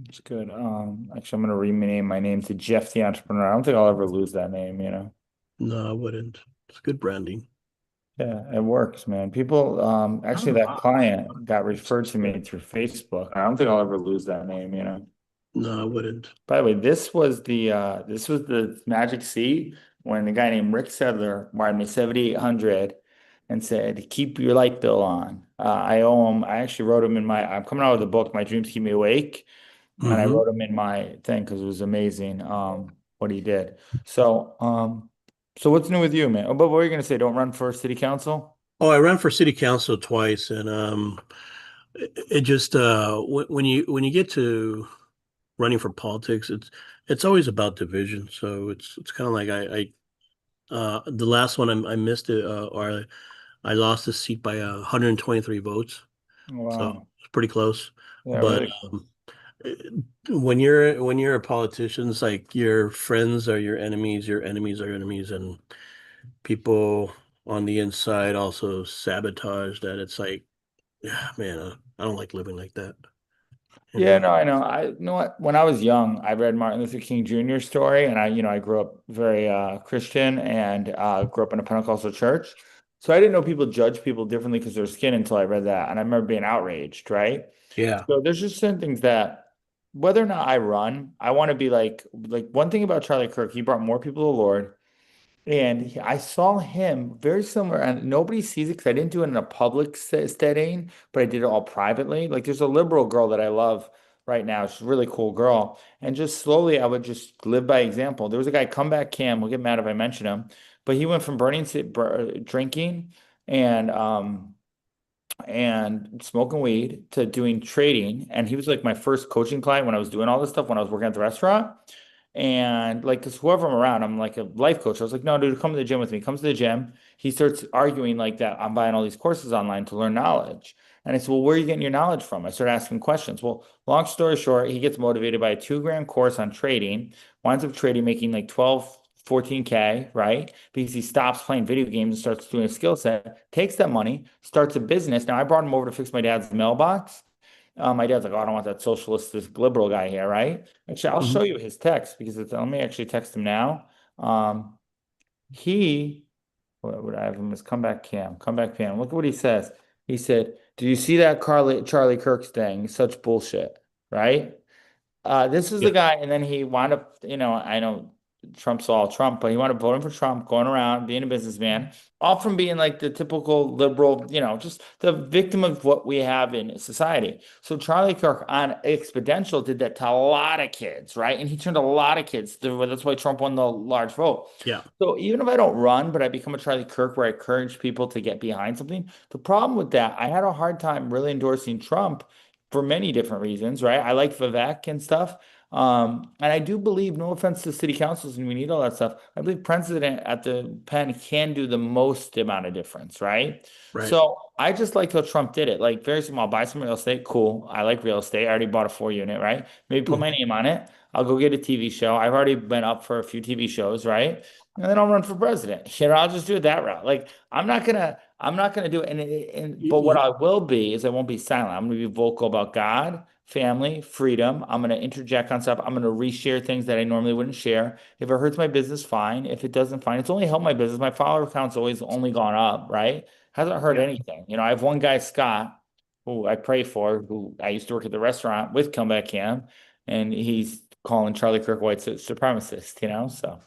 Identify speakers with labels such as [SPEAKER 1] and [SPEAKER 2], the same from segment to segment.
[SPEAKER 1] It's good. Actually, I'm gonna rename my name to Jeff the Entrepreneur. I don't think I'll ever lose that name.
[SPEAKER 2] No, I wouldn't. It's good branding.
[SPEAKER 1] Yeah, it works, man. People, actually,
[SPEAKER 2] Oh,
[SPEAKER 1] that
[SPEAKER 2] wow.
[SPEAKER 1] client got referred to me through Facebook. I don't think I'll ever lose that name.
[SPEAKER 2] No, I wouldn't.
[SPEAKER 1] By the way, this was the magic seat when the guy named Rick Sedler wired me 7,800 and said, "Keep your light bill on." I owe him. I actually wrote him in my. I'm coming out with a book, My Dreams Keep Me Awake. And I
[SPEAKER 2] Hmm.
[SPEAKER 1] wrote him in my thing because it was amazing what he did. So what's new with you, man? Oh, but what were you gonna say? Don't run for city council?
[SPEAKER 2] Oh, I ran for city council twice, and it just when you get to running for politics, it's always about division. So it's kind of like I the last one I missed it, or I lost the seat by 123 votes. So
[SPEAKER 1] Wow.
[SPEAKER 2] it's pretty close.
[SPEAKER 1] Yeah,
[SPEAKER 2] But
[SPEAKER 1] really.
[SPEAKER 2] when you're a politician, it's like your friends are your enemies are your enemies, and people on the inside also sabotage that. It's like, yeah, man, I don't like living like that.
[SPEAKER 1] Yeah,
[SPEAKER 2] And
[SPEAKER 1] no, I know. I you know what? When I was young, I read Martin Luther King Jr.'s story, and I grew up very Christian and grew up in a Pentecostal church. So I didn't know people judge people differently because of their skin until I read that, and I remember being outraged, right?
[SPEAKER 2] yeah,
[SPEAKER 1] So there's just certain things that whether or not I run, I want to be like one thing about Charlie Kirk, he brought more people to the Lord. And I saw him very similar, and nobody sees it because I didn't do it in a public setting, but I did it all privately. Like there's a liberal girl that I love right now. She's a really cool girl. And just slowly, I would just live by example. There was a guy, Comeback Cam, will get mad if I mention him, but he went from drinking and and smoking weed to doing trading. And he was like my first coaching client when I was doing all this stuff when I was working at the restaurant. And like, because whoever I'm around, I'm like a life coach. I was like, no, dude, come to the gym with me. Comes to the gym. He starts arguing like that. I'm buying all these courses online to learn knowledge. And I said, well, where are you getting your knowledge from? I started asking questions. Well, long story short, he gets motivated by a 2 grand course on trading, winds up trading, making like 12, 14K, right? Because he stops playing video games and starts doing a skill set, takes that money, starts a business. Now I brought him over to fix my dad's mailbox. My dad's like, oh, I don't want that socialist, this liberal guy here, right? Actually, I'll show
[SPEAKER 2] mhm.
[SPEAKER 1] you his text because let me actually text him now. Um, he, what would I have him as comeback cam, comeback cam. Look at what he says. He said, "Do you see that Charlie Kirk's thing? Such bullshit, right?" This is the
[SPEAKER 2] Yeah.
[SPEAKER 1] guy, and then he wound up, I know Trump's all Trump, but he wound up voting for Trump, going around being a businessman, all from being like the typical liberal, just the victim of what we have in society. So Charlie Kirk on Exponential did that to a lot of kids, right? And he turned a lot of kids. That's why Trump won the large vote.
[SPEAKER 2] Yeah.
[SPEAKER 1] So even if I don't run, but I become a Charlie Kirk where I encourage people to get behind something, the problem with that, I had a hard time really endorsing Trump for many different reasons, right? I like Vivek and stuff. And I do believe, no offense to city councils, and we need all that stuff. I believe president at the pen can do the most amount of difference, right?
[SPEAKER 2] Right.
[SPEAKER 1] So I just like how Trump did it. Like very small, buy some real estate. Cool. I like real estate. I already bought a 4 unit, right? Maybe put my
[SPEAKER 2] Mhm.
[SPEAKER 1] name on it. I'll go get a TV show. I've already been up for a few TV shows, right? And then I'll run for president. I'll just do it that route. Like I'm not gonna do it. But what
[SPEAKER 2] Y-
[SPEAKER 1] I will be is I won't be silent. I'm gonna be vocal about God, family, freedom. I'm gonna interject on stuff. I'm gonna reshare things that I normally wouldn't share. If it hurts my business, fine. If it doesn't, fine. It's only helped my business. My follower count's always only gone up, right? Hasn't hurt
[SPEAKER 2] Yeah.
[SPEAKER 1] anything. I have one guy, Scott, who I pray for, who I used to work at the restaurant with Comeback Cam, and he's calling Charlie Kirk White supremacist. So.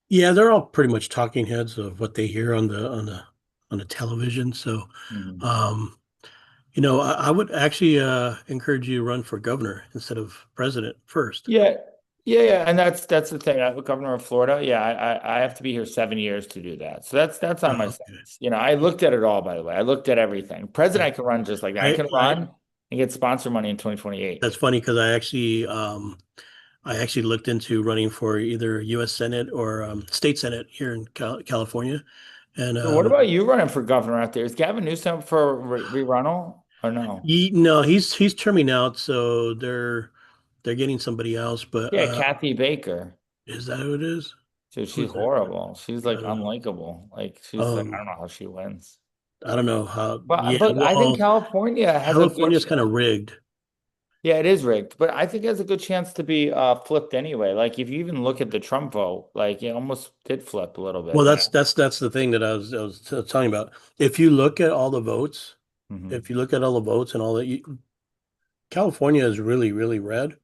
[SPEAKER 2] Yeah, they're all pretty much talking heads of what they hear on the television. So,
[SPEAKER 1] Mhm.
[SPEAKER 2] um, I would actually encourage you to run for governor instead of president first.
[SPEAKER 1] Yeah, yeah, and that's the thing. I'm governor of Florida. Yeah, I have to be here 7 years to do that. So that's on my
[SPEAKER 2] Oh, okay.
[SPEAKER 1] sentence. I looked at it all, by the way. I looked at everything.
[SPEAKER 2] Yeah.
[SPEAKER 1] President, I can run just like that. I
[SPEAKER 2] I,
[SPEAKER 1] can
[SPEAKER 2] I
[SPEAKER 1] run and get sponsor money in 2028.
[SPEAKER 2] That's funny because I actually looked into running for either U.S. Senate or state Senate here in California, and
[SPEAKER 1] So what about you running for governor out there? Is Gavin Newsom for re-runnel or no?
[SPEAKER 2] no, he's terming out, so they're getting somebody else. But
[SPEAKER 1] Yeah, Kathy Baker.
[SPEAKER 2] is that who it is?
[SPEAKER 1] Dude, she's
[SPEAKER 2] Who's that?
[SPEAKER 1] horrible. She's
[SPEAKER 2] I
[SPEAKER 1] like
[SPEAKER 2] don't know.
[SPEAKER 1] unlikable. Like she's like, I don't
[SPEAKER 2] Um,
[SPEAKER 1] know how she wins.
[SPEAKER 2] I don't know how.
[SPEAKER 1] But
[SPEAKER 2] Yeah,
[SPEAKER 1] but I think
[SPEAKER 2] well,
[SPEAKER 1] California has a good
[SPEAKER 2] California's kind of
[SPEAKER 1] shot.
[SPEAKER 2] rigged.
[SPEAKER 1] Yeah, it is rigged, but I think it has a good chance to be flipped anyway. Like if you even look at the Trump vote, like it almost did flip a little
[SPEAKER 2] Well,
[SPEAKER 1] bit.
[SPEAKER 2] that's the thing that I was telling you about. If you look at all the votes,
[SPEAKER 1] Hmm.
[SPEAKER 2] if you look at all the votes and all that, California is really, really red,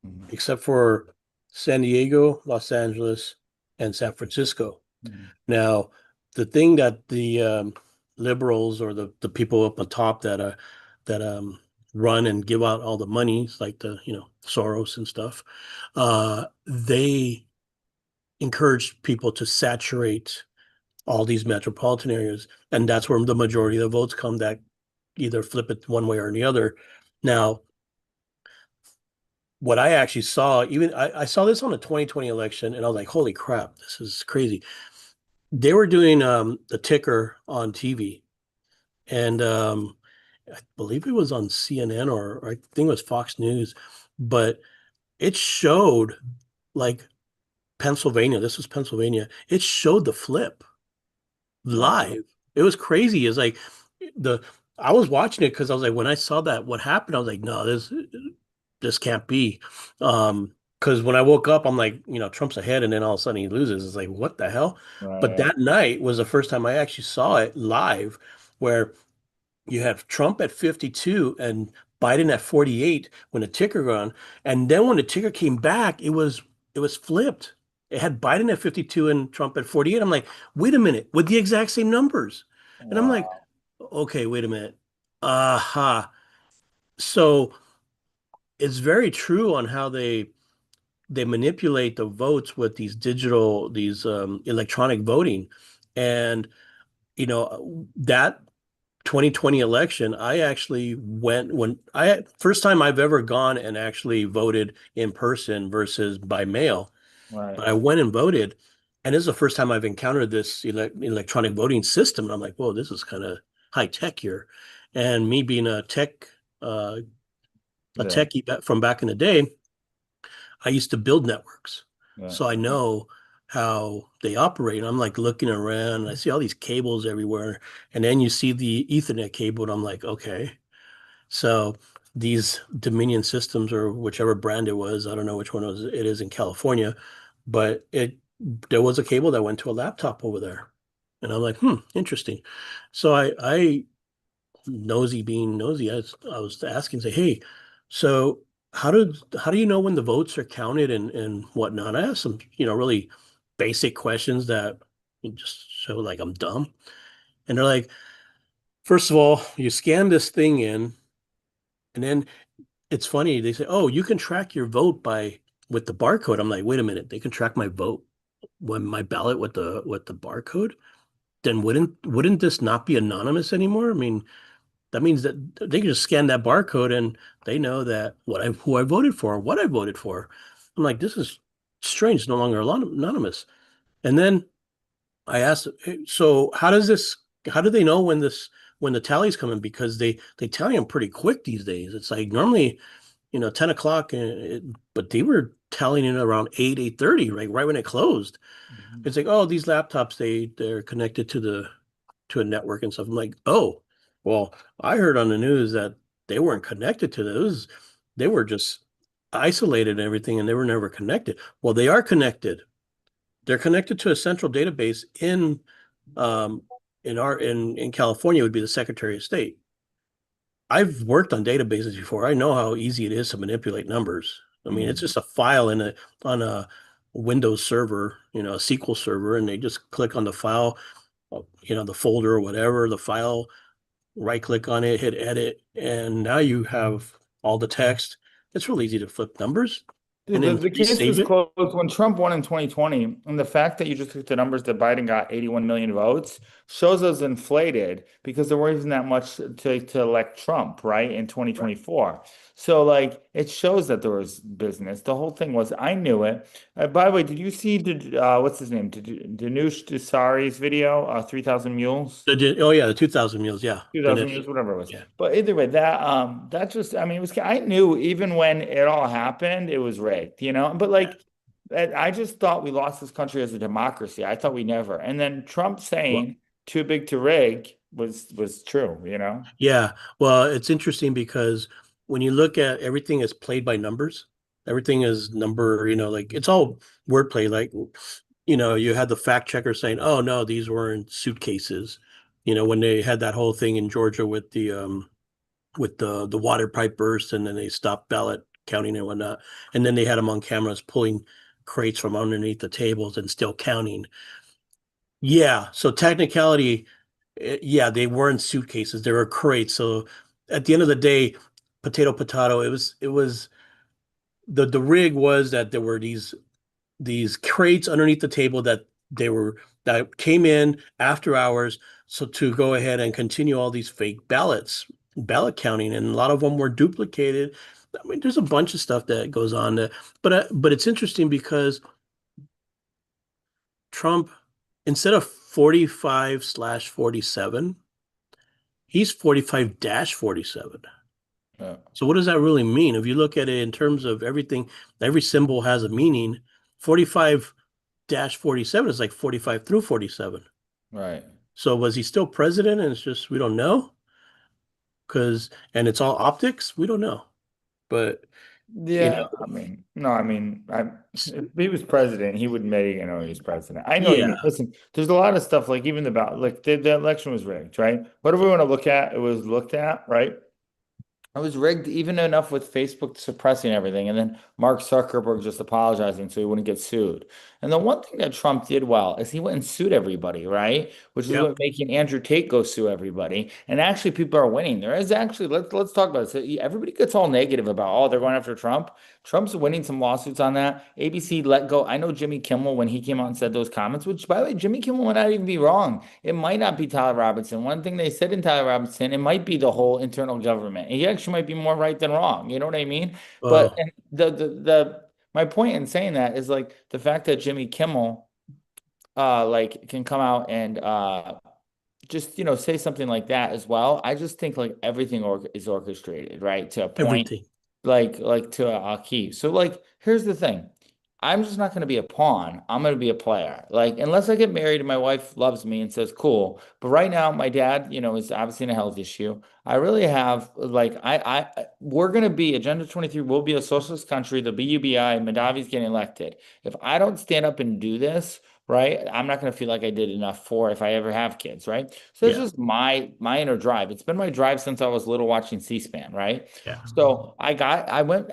[SPEAKER 1] Hmm.
[SPEAKER 2] except for San Diego, Los Angeles, and San Francisco.
[SPEAKER 1] Hmm.
[SPEAKER 2] Now, the thing that the liberals or the people up on top that run and give out all the money, like the Soros and stuff, they encourage people to saturate all these metropolitan areas, and that's where the majority of the votes come that either flip it one way or the other. Now, what I actually saw, even I saw this on the 2020 election, and I was like, holy crap, this is crazy. They were doing the ticker on TV, and I believe it was on CNN or I think it was Fox News, but it showed like Pennsylvania. This was Pennsylvania. It showed the flip
[SPEAKER 1] Wow.
[SPEAKER 2] live. It was crazy. It's like the I was watching it because I was like, when I saw that what happened, I was like, no, this can't be. Because when I woke up, I'm like, Trump's ahead, and then all of a sudden he loses. It's like, what the hell? But
[SPEAKER 1] Right.
[SPEAKER 2] that night was the first time I actually saw it live, where you have Trump at 52 and Biden at 48 when the ticker gone. And then when the ticker came back, it was flipped. It had Biden at 52 and Trump at 48. I'm like, wait a minute, with the exact same numbers. And I'm like,
[SPEAKER 1] Wow.
[SPEAKER 2] okay, wait a minute. Aha. So it's very true on how they manipulate the votes with these electronic voting. And that 2020 election, I actually went when I first time I've ever gone and actually voted in person versus by mail.
[SPEAKER 1] Right.
[SPEAKER 2] But I went and voted, and this is the first time I've encountered this electronic voting system. And I'm like, whoa, this is kind of high tech here. And me being uh, a
[SPEAKER 1] Yeah.
[SPEAKER 2] techie from back in the day, I used to build networks.
[SPEAKER 1] Yeah.
[SPEAKER 2] So I know how they operate. And I'm like looking around and I see all these cables everywhere. And then you see the Ethernet cable, and I'm like, okay. So these Dominion systems or whichever brand it was, I don't know which one it is in California, but there was a cable that went to a laptop over there. And I'm like, interesting. So I nosy being nosy, I was asking, say, hey, so how do you know when the votes are counted and whatnot? I asked some, really basic questions that just show like I'm dumb. And they're like, first of all, you scan this thing in, and then it's funny. They say, oh, you can track your vote by with the barcode. I'm like, wait a minute, they can track my vote when my ballot with the barcode? Then wouldn't this not be anonymous anymore? I mean, that means that they can just scan that barcode and they know that who I voted for, what I voted for. I'm like, this is strange, it's no longer anonymous. And then I asked, "Hey, so how do they know when the tallies come in? Because they tally them pretty quick these days. It's like normally, 10 o'clock, but they were tallying it around 8:30, right when it closed.
[SPEAKER 1] Mhm.
[SPEAKER 2] It's like, oh, these laptops, they're connected to a network and stuff. I'm like, oh, well, I heard on the news that they weren't connected to those. They were just isolated and everything, and they were never connected. Well, they are connected. They're connected to a central database um in California would be the Secretary of State. I've worked on databases before. I know how easy it is to manipulate numbers. I mean, it's
[SPEAKER 1] Mhm.
[SPEAKER 2] just a file on a Windows server, a SQL server, and they just click on the file, the folder or whatever, the file, right click on it, hit edit, and now you have all the text. It's real easy to flip numbers
[SPEAKER 1] Dude,
[SPEAKER 2] and then
[SPEAKER 1] the case
[SPEAKER 2] resave
[SPEAKER 1] was
[SPEAKER 2] it.
[SPEAKER 1] closed when Trump won in 2020, and the fact that you just took the numbers that Biden got 81 million votes shows us inflated because there wasn't that much to elect Trump, right, in
[SPEAKER 2] Right.
[SPEAKER 1] 2024. So, like, it shows that there was business. The whole thing was, I knew it. By the way, did you see, what's his name? Dinesh Desari's video, 3,000 Mules?
[SPEAKER 2] Oh yeah, the 2000 meals, yeah.
[SPEAKER 1] 2,000
[SPEAKER 2] Dinesh.
[SPEAKER 1] years, whatever it was.
[SPEAKER 2] Yeah.
[SPEAKER 1] But either way, that just, I mean, it was, I knew even when it all happened, it was rigged, you know? But
[SPEAKER 2] Yeah.
[SPEAKER 1] like, I just thought we lost this country as a democracy. I thought we never. And then Trump
[SPEAKER 2] Well,
[SPEAKER 1] saying too big to rig was true, you know?
[SPEAKER 2] yeah. Well, it's interesting because when you look at everything is played by numbers, everything is number, like it's all wordplay. Like, you had the fact checker saying, "Oh no, these weren't suitcases." When they had that whole thing in Georgia with the water pipe burst, and then they stopped ballot counting and whatnot, and then they had them on cameras pulling crates from underneath the tables and still counting. Yeah, so technicality, yeah, they weren't suitcases; they were crates. So at the end of the day, potato potato. It was the rig was that there were these crates underneath the table that came in after hours, so to go ahead and continue all these fake ballot counting, and a lot of them were duplicated. I mean, there's a bunch of stuff that goes on there, but it's interesting because Trump, instead of 45/47, he's 45-47.
[SPEAKER 1] Yeah.
[SPEAKER 2] So what does that really mean? If you look at it in terms of everything, every symbol has a meaning. 45-47 is like 45 through 47.
[SPEAKER 1] Right.
[SPEAKER 2] So was he still president? And it's just, we don't know. And it's all optics. We don't know. But, you
[SPEAKER 1] Yeah,
[SPEAKER 2] know,
[SPEAKER 1] I mean, no, I mean, if he was president, he would admit, he's president. I know what you
[SPEAKER 2] yeah,
[SPEAKER 1] mean. Listen, there's a lot of stuff like even about like the election was rigged, right? Whatever we want to look at, it was looked at, right? It was rigged even enough with Facebook suppressing everything, and then Mark Zuckerberg just apologizing so he wouldn't get sued. And the one thing that Trump did well is he went and sued everybody, right? Which is
[SPEAKER 2] yep,
[SPEAKER 1] what making Andrew Tate go sue everybody. And actually, people are winning. There is actually let's talk about it. So everybody gets all negative about they're going after Trump. Trump's winning some lawsuits on that. ABC let go. I know Jimmy Kimmel when he came out and said those comments, which by the way, Jimmy Kimmel might not even be wrong. It might not be Tyler Robinson. One thing they said in Tyler Robinson, it might be the whole internal government. He actually might be more right than wrong. You know what I mean? But
[SPEAKER 2] well,
[SPEAKER 1] and the my point in saying that is like the fact that Jimmy Kimmel like can come out and just say something like that as well. I just think like everything is orchestrated, right? To a point
[SPEAKER 2] everything.
[SPEAKER 1] like to a key. So like here's the thing. I'm just not going to be a pawn. I'm going to be a player. Like unless I get married and my wife loves me and says cool. But right now my dad, is obviously in a health issue. I really have like we're going to be Agenda 23 will be a socialist country. The BUBI, Madavi's getting elected. If I don't stand up and do this, right? I'm not going to feel like I did enough for if I ever have kids, right? So it's
[SPEAKER 2] Yeah,
[SPEAKER 1] just my inner drive. It's been my drive since I was little watching C-SPAN, right?
[SPEAKER 2] yeah,
[SPEAKER 1] So I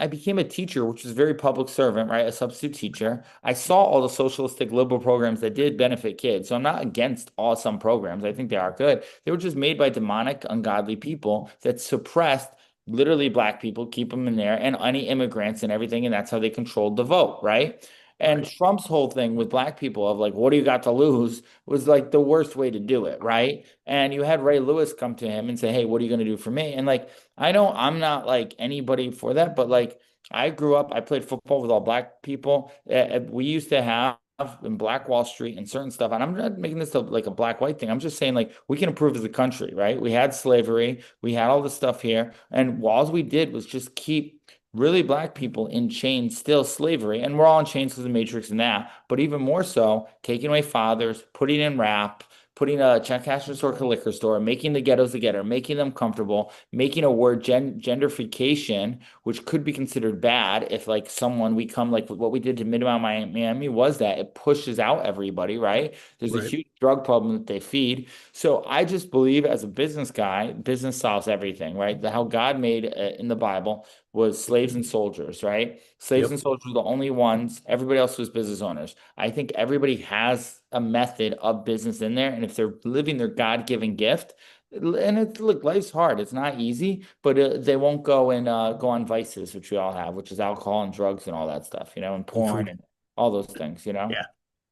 [SPEAKER 1] became a teacher, which is very public servant, right? A substitute teacher. I saw all the socialistic liberal programs that did benefit kids. So I'm not against some programs. I think they are good. They were just made by demonic, ungodly people that suppressed literally black people, keep them in there, and any immigrants and everything. And that's how they controlled the vote, right? And
[SPEAKER 2] right,
[SPEAKER 1] Trump's whole thing with black people of like, what do you got to lose was like the worst way to do it, right? And you had Ray Lewis come to him and say, hey, what are you going to do for me? And like, I know I'm not like anybody for that, but like, I grew up, I played football with all black people. We used to have in Black Wall Street and certain stuff. And I'm not making this like a black white thing. I'm just saying like we can improve as a country, right? We had slavery, we had all this stuff here, and all we did was just keep really black people in chains, still slavery, and we're all in chains because of the Matrix and that, but even more so, taking away fathers, putting in rap, putting a check cashing store to liquor store, making the ghettos the ghetto, making them comfortable, making a word gentrification, which could be considered bad if like someone we come like what we did to Midtown Miami was that it pushes out everybody, right? There's a
[SPEAKER 2] right,
[SPEAKER 1] huge drug problem that they feed. So I just believe as a business guy, business solves everything, right? How God made in the Bible was slaves and soldiers, right? Slaves
[SPEAKER 2] yep,
[SPEAKER 1] and soldiers were the only ones. Everybody else was business owners. I think everybody has a method of business in there. And if they're living their God-given gift, and look, life's hard. It's not easy, but they won't go and go on vices, which we all have, which is alcohol and drugs and all that stuff, and
[SPEAKER 2] and
[SPEAKER 1] porn
[SPEAKER 2] food.
[SPEAKER 1] and all those things.
[SPEAKER 2] Yeah,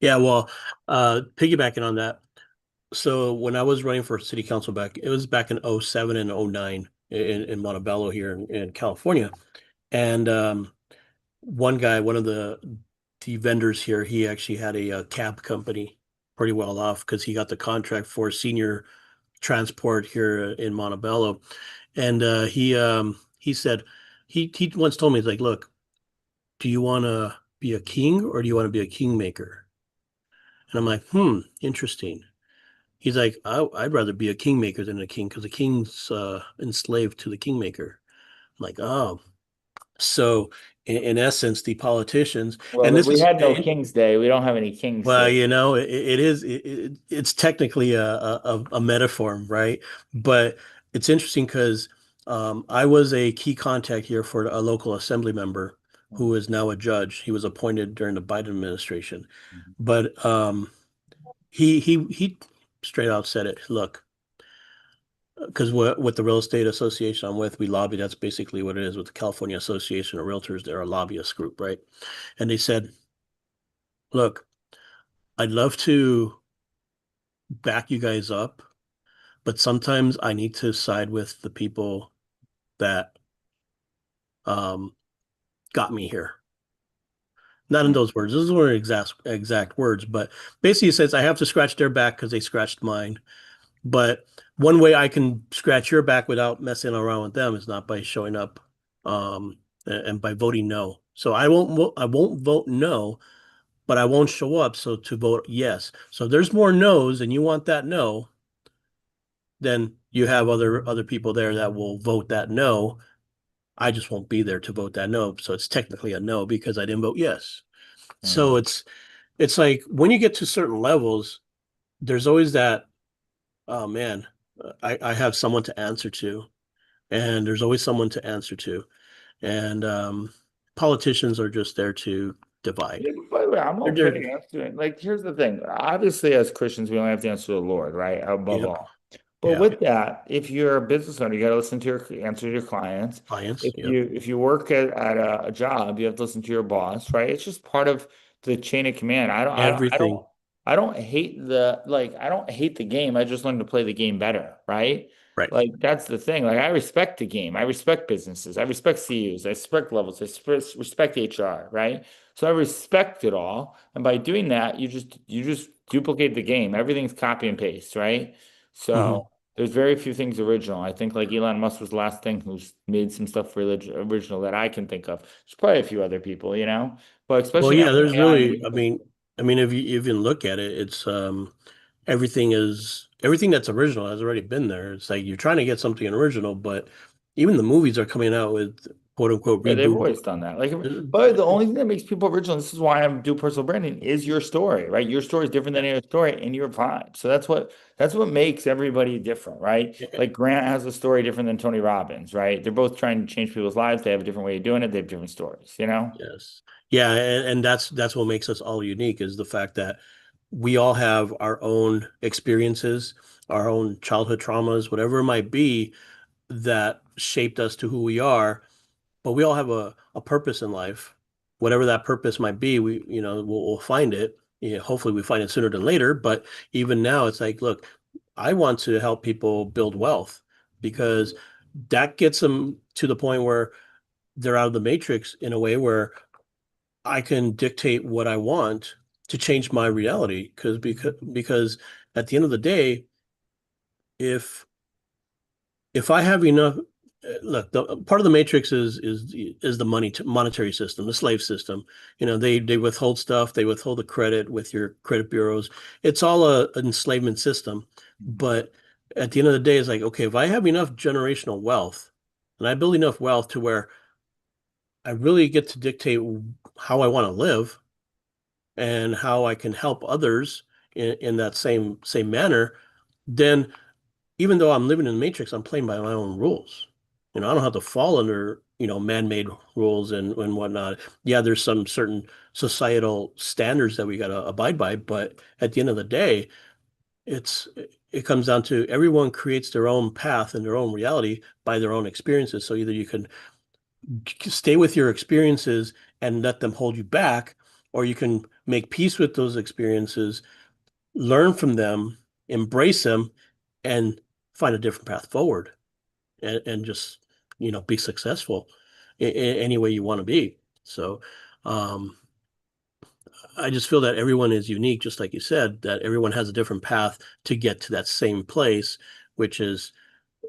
[SPEAKER 2] yeah. Well, piggybacking on that. So when I was running for city council it was back in '07 and '09 in Montebello here in California. And one of the vendors here, he actually had a cab company pretty well off because he got the contract for senior transport here in Montebello. And he said he once told me, he's like, look, do you want to be a king or do you want to be a kingmaker? And I'm like, interesting. He's like, I'd rather be a kingmaker than a king because the king's enslaved to the kingmaker. like, oh, so in essence, the politicians, and
[SPEAKER 1] Well,
[SPEAKER 2] this
[SPEAKER 1] we
[SPEAKER 2] is,
[SPEAKER 1] had no King's Day. We don't have any King's
[SPEAKER 2] well,
[SPEAKER 1] Day.
[SPEAKER 2] you know, it's technically a metaphor, right? But it's interesting because I was a key contact here for a local assembly member who is now a judge. He was appointed during the Biden administration, but he straight out said it. Look, because with the real estate association I'm with, we lobby. That's basically what it is with the California Association of Realtors. They're a lobbyist group, right? And they said, look, I'd love to back you guys up, but sometimes I need to side with the people that um, got me here. Not in those words. Those weren't exact words, but basically it says I have to scratch their back because they scratched mine. But one way I can scratch your back without messing around with them is not by showing up and by voting no. So I won't vote no, but I won't show up so to vote yes. So if there's more no's and you want that no, then you have other people there that will vote that no. I just won't be there to vote that no. So it's technically a no because I didn't vote yes. So
[SPEAKER 1] Mm.
[SPEAKER 2] it's like when you get to certain levels, there's always that, oh man, I have someone to answer to. And there's always someone to answer to. And politicians are just there to divide.
[SPEAKER 1] Yeah, by the way, I'm
[SPEAKER 2] They're
[SPEAKER 1] okay
[SPEAKER 2] there.
[SPEAKER 1] answering. Like, here's the thing. Obviously, as Christians, we only have to answer the Lord, right? Above
[SPEAKER 2] Yep.
[SPEAKER 1] all. But
[SPEAKER 2] Yeah.
[SPEAKER 1] with that, if you're a business owner, you got to listen to your answer to your clients.
[SPEAKER 2] Clients.
[SPEAKER 1] If
[SPEAKER 2] Yep.
[SPEAKER 1] you work at a job, you have to listen to your boss, right? It's just part of the chain of command.
[SPEAKER 2] Everything.
[SPEAKER 1] I don't hate I don't hate the game. I just learned to play the game better, right?
[SPEAKER 2] Right.
[SPEAKER 1] Like that's the thing. Like I respect the game. I respect businesses. I respect CEOs. I respect levels. Respect HR, right? So I respect it all. And by doing that, you just duplicate the game. Everything's copy and paste, right?
[SPEAKER 2] Hmm.
[SPEAKER 1] So there's very few things original. I think like Elon Musk was the last thing who's made some stuff original that I can think of. There's probably a few other people, you know, but
[SPEAKER 2] Well,
[SPEAKER 1] especially now
[SPEAKER 2] yeah,
[SPEAKER 1] with
[SPEAKER 2] there's
[SPEAKER 1] AI and
[SPEAKER 2] really,
[SPEAKER 1] everything.
[SPEAKER 2] I mean, if you even look at it, it's everything that's original has already been there. It's like you're trying to get something original, but even the movies are coming out with quote unquote
[SPEAKER 1] Yeah, they've
[SPEAKER 2] reboot.
[SPEAKER 1] always done that. Like, but the only thing that makes people original, this is why I'm do personal branding, is your story, right? Your story is different
[SPEAKER 2] Yeah.
[SPEAKER 1] than any other story and your vibe. So that's what makes everybody different, right?
[SPEAKER 2] Yeah.
[SPEAKER 1] Like Grant has a story different than Tony Robbins, right? They're both trying to change people's lives. They have a different way of doing it. They have different stories, you know?
[SPEAKER 2] Yes. Yeah, and that's what makes us all unique is the fact that we all have our own experiences, our own childhood traumas, whatever it might be that shaped us to who we are, but we all have a purpose in life. Whatever that purpose might be, we'll find it. Yeah, hopefully we find it sooner than later, but even now it's like, look, I want to help people build wealth because that gets them to the point where they're out of the matrix in a way where I can dictate what I want to change my reality because at the end of the day, if I have enough, look, the part of the matrix is the monetary system, the slave system. You know, they withhold stuff, they withhold the credit with your credit bureaus. It's all an enslavement system. But at the end of the day, it's like, okay, if I have enough generational wealth and I build enough wealth to where I really get to dictate how I want to live and how I can help others in that same manner, then even though I'm living in the matrix, I'm playing by my own rules. You know, I don't have to fall under, man-made rules and whatnot. Yeah, there's some certain societal standards that we got to abide by, but at the end of the day, it's it comes down to everyone creates their own path and their own reality by their own experiences. So either you can stay with your experiences and let them hold you back, or you can make peace with those experiences, learn from them, embrace them, and find a different path forward and just, be successful in any way you want to be. So, um, I just feel that everyone is unique, just like you said, that everyone has a different path to get to that same place, which is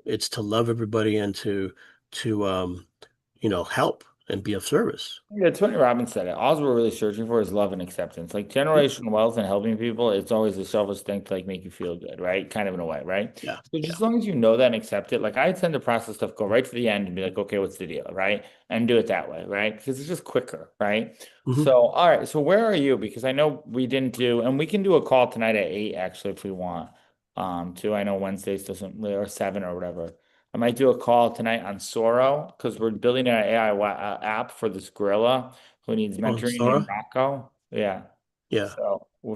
[SPEAKER 2] it's to love everybody and to help. and be of service.
[SPEAKER 1] Yeah, Tony Robbins said it. All we're really searching for is love and acceptance. Like
[SPEAKER 2] Yeah,
[SPEAKER 1] generational wealth and helping people, it's always a selfish thing to like make you feel good, right? Kind of in a way, right?
[SPEAKER 2] yeah,
[SPEAKER 1] So just
[SPEAKER 2] yeah.
[SPEAKER 1] as long as you know that and accept it, like I tend to process stuff, go right to the end and be like, okay, what's the deal, right? And do it that way, right? Because it's just quicker, right?
[SPEAKER 2] Hmm.
[SPEAKER 1] So, all right. So where are you? Because I know we didn't do, and we can do a call tonight at 8 actually if we want. Too. I know Wednesdays doesn't really, or 7 or whatever. I might do a call tonight on Soro because we're building an AI app for this gorilla who needs
[SPEAKER 2] On
[SPEAKER 1] mentoring named
[SPEAKER 2] Sora?
[SPEAKER 1] Rocco. Yeah.
[SPEAKER 2] Yeah.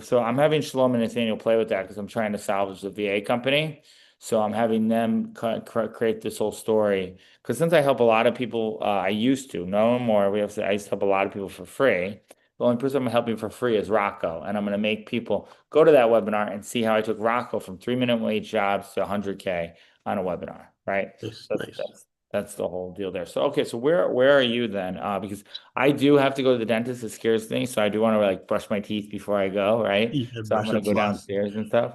[SPEAKER 1] So I'm having Shalom and Nathaniel play with that because I'm trying to salvage the VA company. So I'm having them create this whole story. Because since I help a lot of people, I used to, no more. I used to help a lot of people for free. The only person I'm helping for free is Rocco, and I'm going to make people go to that webinar and see how I took Rocco from 3 minute wage jobs to 100K on a webinar, right?
[SPEAKER 2] Nice,
[SPEAKER 1] That's
[SPEAKER 2] nice.
[SPEAKER 1] that's that's the whole deal there. So okay, so where are you then? Because I do have to go to the dentist. It scares me, so I do want to like brush my teeth before I go, right?
[SPEAKER 2] You had
[SPEAKER 1] So I'm
[SPEAKER 2] brush
[SPEAKER 1] gonna
[SPEAKER 2] and
[SPEAKER 1] go
[SPEAKER 2] floss.
[SPEAKER 1] downstairs and stuff.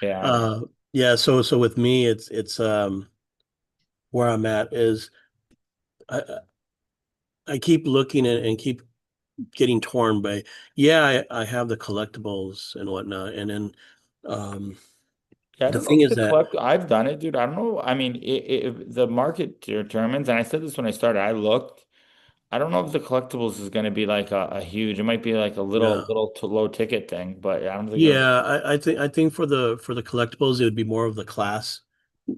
[SPEAKER 1] Yeah.
[SPEAKER 2] Uh, yeah. So with me, it's where I'm at is I keep looking and keep getting torn by, yeah, I have the collectibles and whatnot, and then um,
[SPEAKER 1] Yeah, I
[SPEAKER 2] the
[SPEAKER 1] don't know
[SPEAKER 2] thing
[SPEAKER 1] if
[SPEAKER 2] is
[SPEAKER 1] the
[SPEAKER 2] that,
[SPEAKER 1] collect. I've done it, dude. I don't know. I mean, the market determines, and I said this when I started. I looked. I don't know if the collectibles is going to be like a huge. It might be like a little,
[SPEAKER 2] yeah.
[SPEAKER 1] little to low ticket thing, but I don't think it'll.
[SPEAKER 2] Yeah, I think for the collectibles it would be more of the class,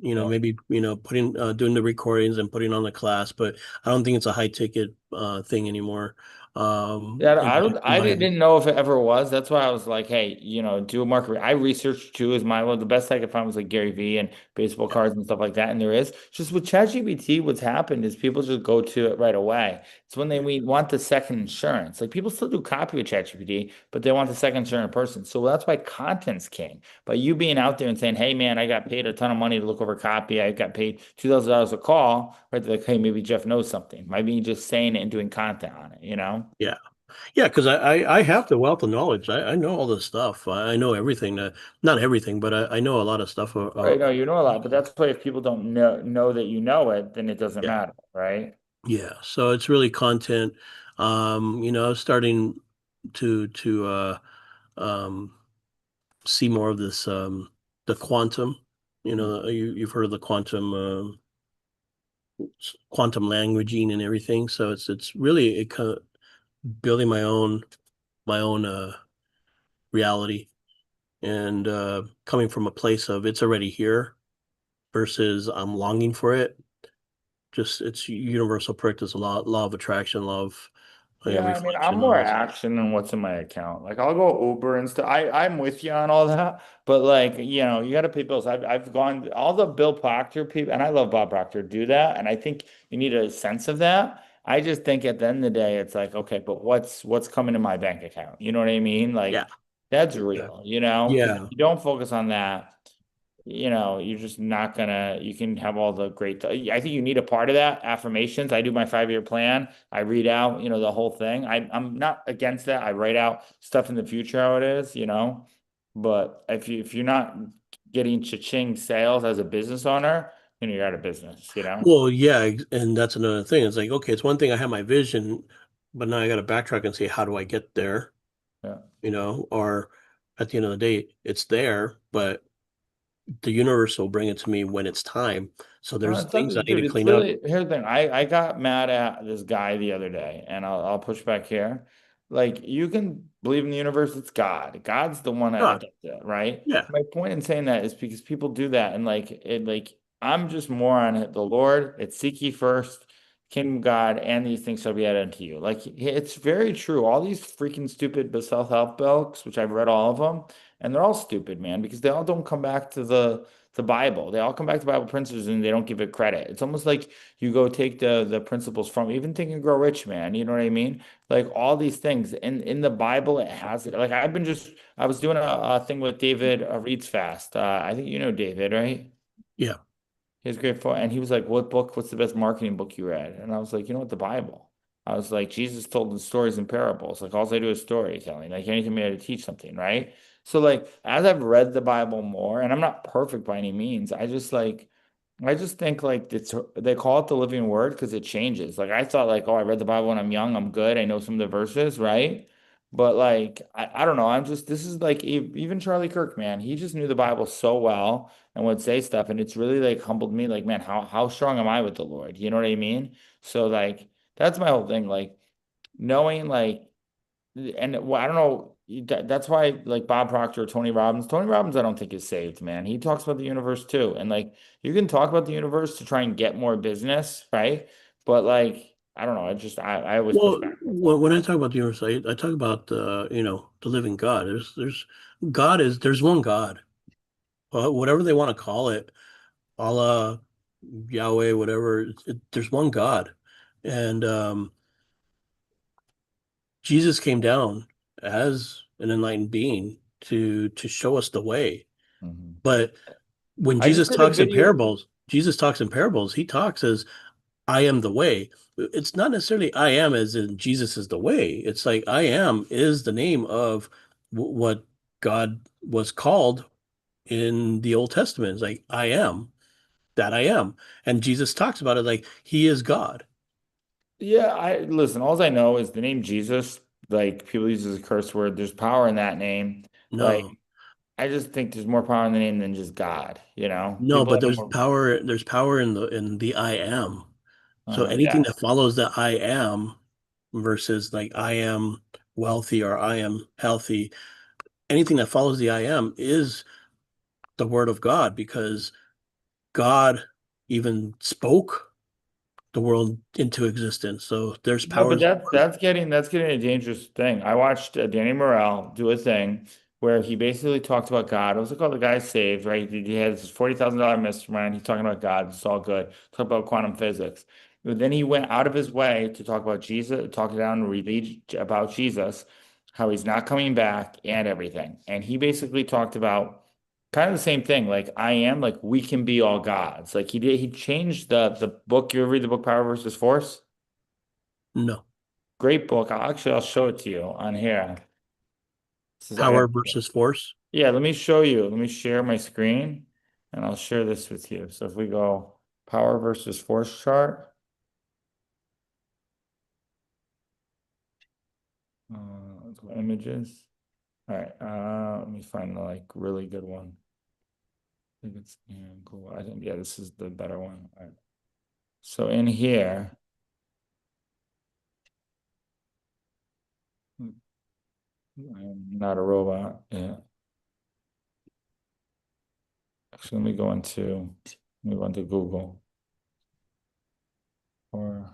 [SPEAKER 1] Yeah.
[SPEAKER 2] maybe putting doing the recordings and putting on the class, but I don't think it's a high ticket thing anymore.
[SPEAKER 1] Yeah,
[SPEAKER 2] In
[SPEAKER 1] I don't.
[SPEAKER 2] in
[SPEAKER 1] I
[SPEAKER 2] my
[SPEAKER 1] didn't know if it ever was. That's why I was like, hey, do a market. I researched too. Is my well, the best I could find was like Gary Vee and baseball
[SPEAKER 2] Yeah,
[SPEAKER 1] cards and stuff like that. And there is just with ChatGPT, what's happened is people just go to it right away. It's when we want the second insurance. Like people still do copy with ChatGPT, but they want the second insurance person. So that's why content's king. By you being out there and saying, hey man, I got paid a ton of money to look over copy. I got paid $2,000 a call. Right? They're like, hey, maybe Jeff knows something. Maybe just saying it and doing content on it.
[SPEAKER 2] yeah, yeah. Because I have the wealth of knowledge. I know all this stuff. I know everything. Not everything, but I know a lot of stuff.
[SPEAKER 1] Right, no, you know a lot, but that's why if people don't know that you know it, then it doesn't
[SPEAKER 2] Yeah,
[SPEAKER 1] matter, right?
[SPEAKER 2] yeah. So it's really content. Starting to um see more of this the quantum. You've heard of the quantum languaging and everything. So it's really kind of building my own reality and coming from a place of it's already here versus I'm longing for it. Just it's universal practice, law of attraction, law of
[SPEAKER 1] Yeah, I mean, I'm
[SPEAKER 2] reflection,
[SPEAKER 1] more
[SPEAKER 2] all this.
[SPEAKER 1] action than what's in my account. Like I'll go Uber and stuff. I'm with you on all that, but like, you got to pay bills. I've gone all the Bill Proctor people, and I love Bob Proctor, do that, and I think you need a sense of that. I just think at the end of the day, it's like, okay, but what's coming in my bank account? You know what I mean?
[SPEAKER 2] Yeah,
[SPEAKER 1] Like that's
[SPEAKER 2] yeah,
[SPEAKER 1] real, because if
[SPEAKER 2] yeah.
[SPEAKER 1] you don't focus on that, you're just not gonna, you can have all the great, I think you need a part of that, affirmations. I do my 5 year plan. I read out, the whole thing. I'm not against that. I write out stuff in the future, how it is. But if you're not getting cha-ching sales as a business owner, you're out of business.
[SPEAKER 2] Well, yeah, and that's another thing. It's like, okay, it's one thing I have my vision, but now I got to backtrack and say, how do I get there?
[SPEAKER 1] Yeah.
[SPEAKER 2] Or at the end of the day, it's there, but the universe will bring it to me when it's time. So
[SPEAKER 1] No,
[SPEAKER 2] there's things I need to
[SPEAKER 1] dude, it's
[SPEAKER 2] clean up.
[SPEAKER 1] really, here's the thing. I got mad at this guy the other day, and I'll push back here. Like, you can believe in the universe, it's God. God's the one that
[SPEAKER 2] God,
[SPEAKER 1] does it, right?
[SPEAKER 2] yeah,
[SPEAKER 1] My point in saying that is because people do that, and I'm just more on it. The Lord, it's seek ye first, kingdom of God, and these things shall be added unto you. Like, it's very true. All these freaking stupid self-help books, which I've read all of them, and they're all stupid, man, because they all don't come back to the Bible. They all come back to Bible principles and they don't give it credit. It's almost like you go take the principles from even Think and Grow Rich, man. You know what I mean? Like all these things in the Bible, it has it. Like I was doing a thing with David Reads Fast. I think you know David, right?
[SPEAKER 2] yeah.
[SPEAKER 1] He's great for, and he was like, "What book? What's the best marketing book you read?" And I was like, "You know what? The Bible." I was like, Jesus told the stories and parables. Like all I do is storytelling. Like anything me to teach something, right? So like as I've read the Bible more, and I'm not perfect by any means, I just like I just think like they call it the living word because it changes. Like I thought like, oh, I read the Bible when I'm young, I'm good. I know some of the verses, right? But like I don't know. I'm just this is like even Charlie Kirk, man, he just knew the Bible so well and would say stuff, and it's really like humbled me. Like, man, how strong am I with the Lord? You know what I mean? So like that's my whole thing. Like knowing like and well, I don't know. That's why, like Bob Proctor, Tony Robbins. Tony Robbins, I don't think is saved, man. He talks about the universe too, and like you can talk about the universe to try and get more business, right? But like, I don't know. I always push
[SPEAKER 2] Well,
[SPEAKER 1] back with that.
[SPEAKER 2] when I talk about the universe, I talk about the living God. God is there's one God. Whatever they want to call it, Allah, Yahweh, whatever. There's one God, and Jesus came down as an enlightened being to show us the way.
[SPEAKER 1] Mhm.
[SPEAKER 2] But when
[SPEAKER 1] I just did a video.
[SPEAKER 2] Jesus talks in parables. He talks as I am the way. It's not necessarily I am as in Jesus is the way. It's like I am is the name of what God was called in the Old Testament. It's like I am that I am. And Jesus talks about it like he is God.
[SPEAKER 1] Yeah, I listen. All I know is the name Jesus. Like people use it as a curse word. There's power in that name. Like
[SPEAKER 2] No,
[SPEAKER 1] I just think there's more power in the name than just God. You know,
[SPEAKER 2] no,
[SPEAKER 1] people
[SPEAKER 2] but
[SPEAKER 1] have more.
[SPEAKER 2] there's power in the I am. So anything
[SPEAKER 1] Yeah.
[SPEAKER 2] that follows the I am versus like I am wealthy or I am healthy, anything that follows the I am is the word of God because God even spoke the world into existence. So there's
[SPEAKER 1] No,
[SPEAKER 2] power
[SPEAKER 1] but
[SPEAKER 2] in the word.
[SPEAKER 1] that's getting a dangerous thing. I watched Danny Morel do a thing where he basically talked about God. It was like, oh, the guy's saved, right? He had this $40,000 mastermind. He's talking about God. It's all good. Talk about quantum physics. But then he went out of his way to talk about Jesus, talk down really about Jesus, how he's not coming back and everything. And he basically talked about kind of the same thing. Like I am, like we can be all gods. Like he changed the book. You ever read the book Power versus Force?
[SPEAKER 2] No.
[SPEAKER 1] Great book. I'll show it to you on here. This is I got
[SPEAKER 2] Power versus force.
[SPEAKER 1] yeah, let me show you. Let me share my screen and I'll share this with you. So if we go power versus force chart, let's go images. All right, let me find the like really good one. I think it's yeah, cool. I think yeah, this is the better one. All right. So in here, I'm not a robot. Yeah. Actually, let me go into Google or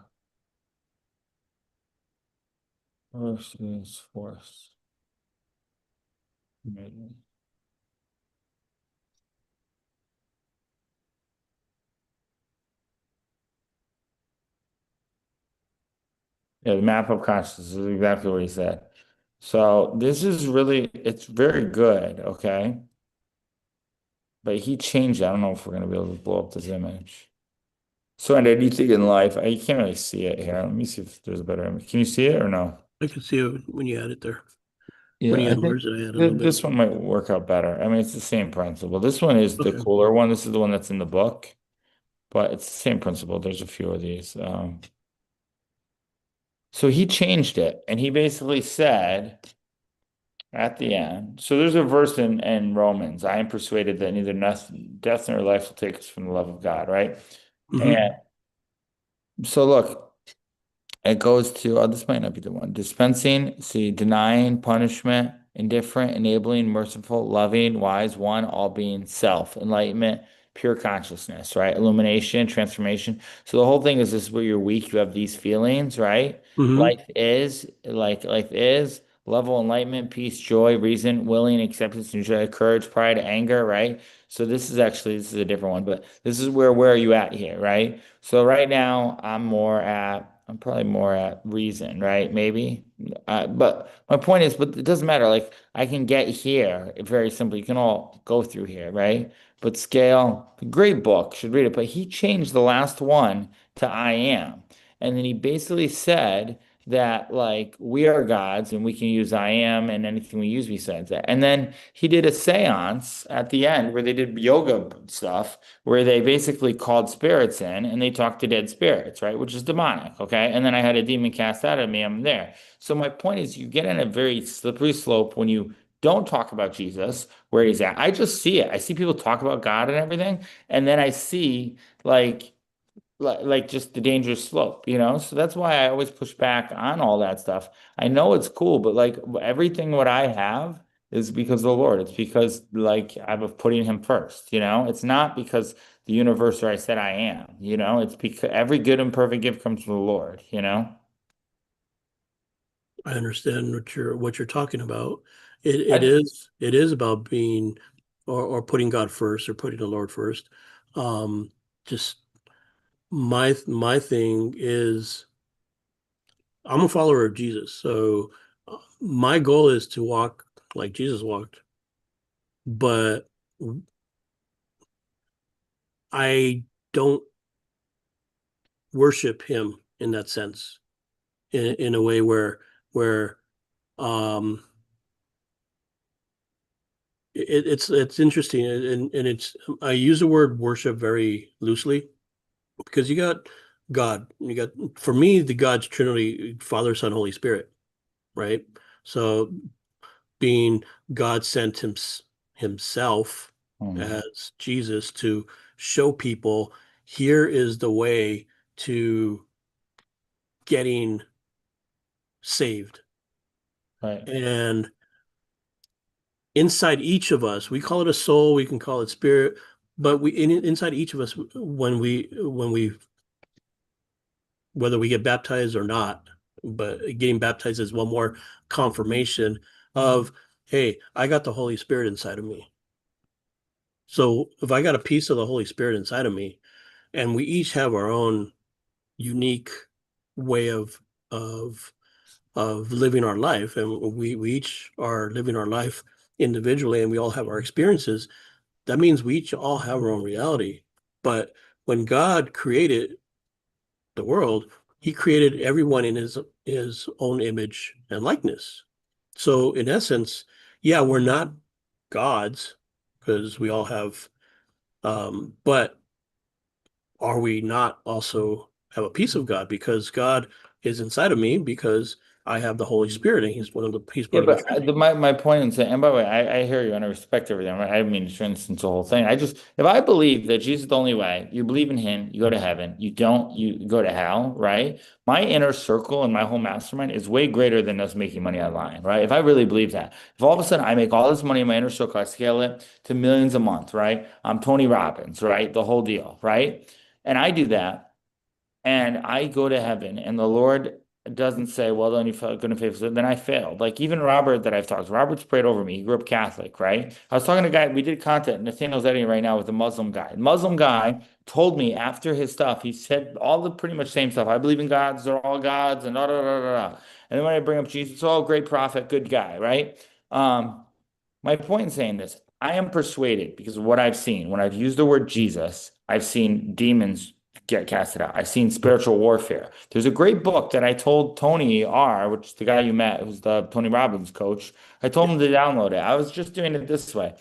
[SPEAKER 1] versus force. Maybe. Yeah, the map of consciousness is exactly what he said. So this is really, it's very good, okay? But he changed it. I don't know if we're gonna be able to blow up this image. So and anything in life, you can't really see it here. Let me see if there's a better image. Can you see it or no?
[SPEAKER 2] I can see it when you add it there. When
[SPEAKER 1] Yeah,
[SPEAKER 2] you
[SPEAKER 1] I
[SPEAKER 2] add
[SPEAKER 1] think
[SPEAKER 2] words that I add a little bit.
[SPEAKER 1] this one might work out better. I mean, it's the same principle. This one is the
[SPEAKER 2] Okay.
[SPEAKER 1] cooler one. This is the one that's in the book, but it's the same principle. There's a few of these. So he changed it, and he basically said at the end. So there's a verse in Romans. I am persuaded that neither death nor life will take us from the love of God, right?
[SPEAKER 2] Hmm.
[SPEAKER 1] And so look, it goes to, oh, this might not be the one. Dispensing, see, denying, punishment, indifferent, enabling, merciful, loving, wise, one, all being self, enlightenment, pure consciousness, right? Illumination, transformation. So the whole thing is this is where you're weak, you have these feelings, right?
[SPEAKER 2] Hmm.
[SPEAKER 1] Life is level enlightenment, peace, joy, reason, willing, acceptance, and joy, courage, pride, anger, right? So this is a different one, but this is where are you at here, right? So right now I'm probably more at reason, right? Maybe. But my point is, but it doesn't matter. Like I can get here very simply. You can all go through here, right? But scale, great book, should read it. But he changed the last one to I am. And then he basically said that like we are gods and we can use I am and anything we use besides that. And then he did a seance at the end where they did yoga stuff where they basically called spirits in and they talked to dead spirits, right? Which is demonic, okay? And then I had a demon cast out of me, I'm there. So my point is you get in a very slippery slope when you don't talk about Jesus, where he's at. I just see it. I see people talk about God and everything, and then I see like like just the dangerous slope, you know? So that's why I always push back on all that stuff. I know it's cool, but like everything what I have is because of the Lord. It's because like I'm putting him first, you know? It's not because the universe or I said I am, you know? It's because every good and perfect gift comes from the Lord, you know?
[SPEAKER 2] I understand what you're talking about. It
[SPEAKER 1] I,
[SPEAKER 2] is about being or putting God first or putting the Lord first. Just my thing is I'm a follower of Jesus, so my goal is to walk like Jesus walked, but I don't worship him in that sense, in a way where um it's interesting and it's I use the word worship very loosely because you got God, you got for me the God's Trinity, Father, Son, Holy Spirit, right? So being God sent himself
[SPEAKER 1] Mhm.
[SPEAKER 2] as Jesus to show people here is the way to getting saved.
[SPEAKER 1] Right.
[SPEAKER 2] And inside each of us, we call it a soul, we can call it spirit, but inside each of us, when we whether we get baptized or not, but getting baptized is one more confirmation of, hey, I got the Holy Spirit inside of me. So if I got a piece of the Holy Spirit inside of me, and we each have our own unique way of of living our life, and we each are living our life individually, and we all have our experiences. That means we each all have our own reality. But when God created the world, He created everyone in His own image and likeness. So in essence, yeah, we're not gods because we all have, but are we not also have a piece of God because God is inside of me because I have the Holy Spirit and he's
[SPEAKER 1] Yeah,
[SPEAKER 2] part of the
[SPEAKER 1] but
[SPEAKER 2] Trinity.
[SPEAKER 1] my point in saying, and by the way, I hear you and I respect everything. I didn't mean to turn this into a whole thing. I just, if I believe that Jesus is the only way, you believe in him, you go to heaven. You don't, you go to hell, right? My inner circle and my whole mastermind is way greater than us making money online, right? If I really believe that, if all of a sudden I make all this money in my inner circle, I scale it to millions a month, right? I'm Tony Robbins, right? The whole deal, right? And I do that and I go to heaven, and the Lord doesn't say, "Well, then you're going to fail." So then I failed. Like even Robert that I've talked to, Robert's prayed over me. He grew up Catholic, right? I was talking to a guy. We did content. Nathaniel's editing right now with a Muslim guy. The Muslim guy told me after his stuff, he said all the pretty much same stuff. I believe in gods. They're all gods, and da da da da. Da. And then when I bring up Jesus, oh, great prophet, good guy, right? Um, my point in saying this, I am persuaded because of what I've seen. When I've used the word Jesus, I've seen demons get casted out. I've seen spiritual warfare. There's a great book that I told Tony R., which is the guy you met, who's the Tony Robbins coach. I told him to download it. I was just doing it this way.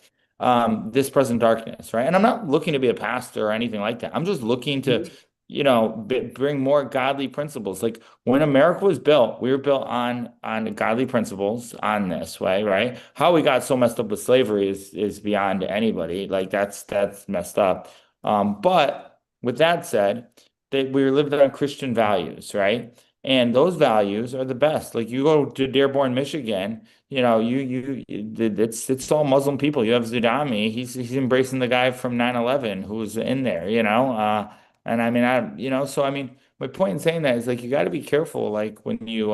[SPEAKER 1] This present darkness, right? And I'm not looking to be a pastor or anything like that. I'm just looking to, you know, bring more godly principles. Like when America was built, we were built on godly principles on this way, right? How we got so messed up with slavery is beyond anybody. Like that's messed up. But with that said, that we lived on Christian values, right? And those values are the best. Like you go to Dearborn, Michigan, you know, it's all Muslim people. You have Zudami. He's embracing the guy from 9/11 who was in there, you know. And I mean, so I mean, my point in saying that is like you got to be careful, like when you